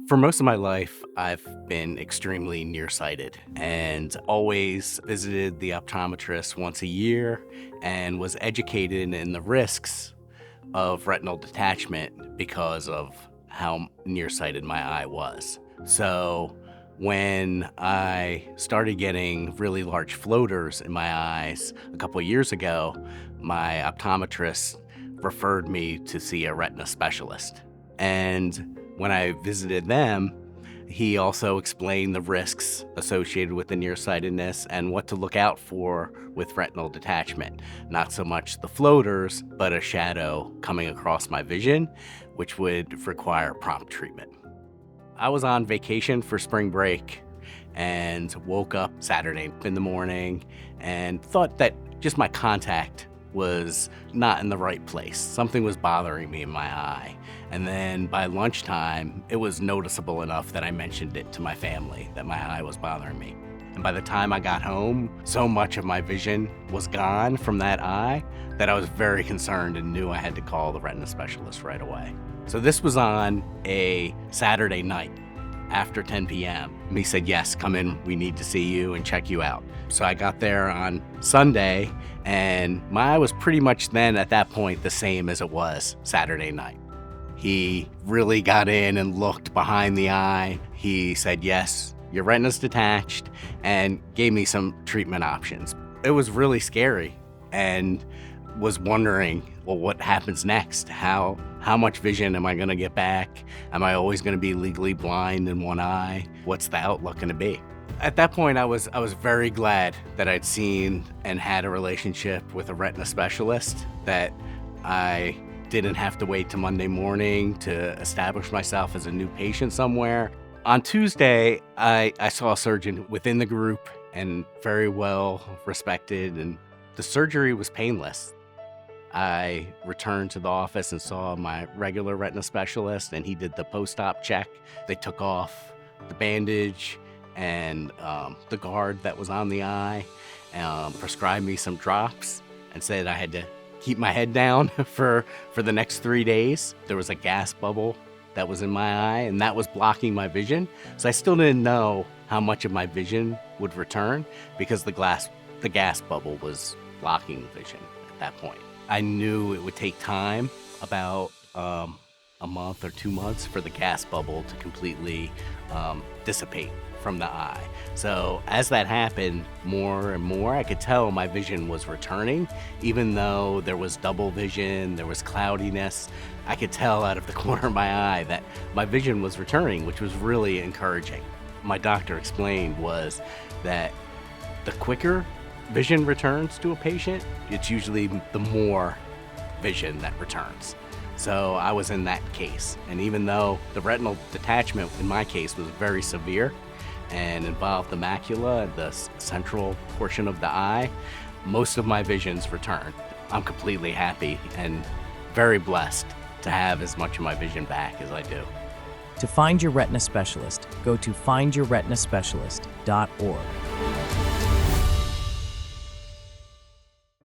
For most of my life, I've been extremely nearsighted and always visited the optometrist once a year and was educated in the risks of retinal detachment because of how nearsighted my eye was. So when I started getting really large floaters in my eyes a couple of years ago, my optometrist referred me to see a retina specialist. And when I visited them, he also explained the risks associated with the nearsightedness and what to look out for with retinal detachment. Not so much the floaters, but a shadow coming across my vision, which would require prompt treatment. I was on vacation for spring break and woke up Saturday in the morning and thought that just my contact was not in the right place. Something was bothering me in my eye. And then by lunchtime, it was noticeable enough that I mentioned it to my family that my eye was bothering me. And by the time I got home, so much of my vision was gone from that eye that I was very concerned and knew I had to call the retina specialist right away. So this was on a Saturday night after 10 p.m. He said, yes, come in, we need to see you and check you out. So I got there on Sunday and my eye was pretty much then at that point the same as it was Saturday night. He really got in and looked behind the eye. He said, yes, your retina's detached, and gave me some treatment options. It was really scary and was wondering, well, what happens next? How much vision am I gonna get back? Am I always gonna be legally blind in one eye? What's the outlook gonna be? At that point, I was very glad that I'd seen and had a relationship with a retina specialist, that I didn't have to wait till Monday morning to establish myself as a new patient somewhere. On Tuesday, I saw a surgeon within the group and very well respected, and the surgery was painless. I returned to the office and saw my regular retina specialist, and he did the post-op check. They took off the bandage and the guard that was on the eye, prescribed me some drops, and said I had to keep my head down for the next 3 days. There was a gas bubble that was in my eye, and that was blocking my vision. So I still didn't know how much of my vision would return because the gas bubble was blocking the vision at that point. I knew it would take time, about a month or 2 months, for the gas bubble to completely dissipate from the eye. So as that happened more and more, I could tell my vision was returning. Even though there was double vision, there was cloudiness, I could tell out of the corner of my eye that my vision was returning, which was really encouraging. My doctor explained was that the quicker vision returns to a patient, it's usually the more vision that returns. So I was in that case. And even though the retinal detachment in my case was very severe and involved the macula, the central portion of the eye, most of my visions returned. I'm completely happy and very blessed to have as much of my vision back as I do. To find your retina specialist, go to findyourretinaspecialist.org.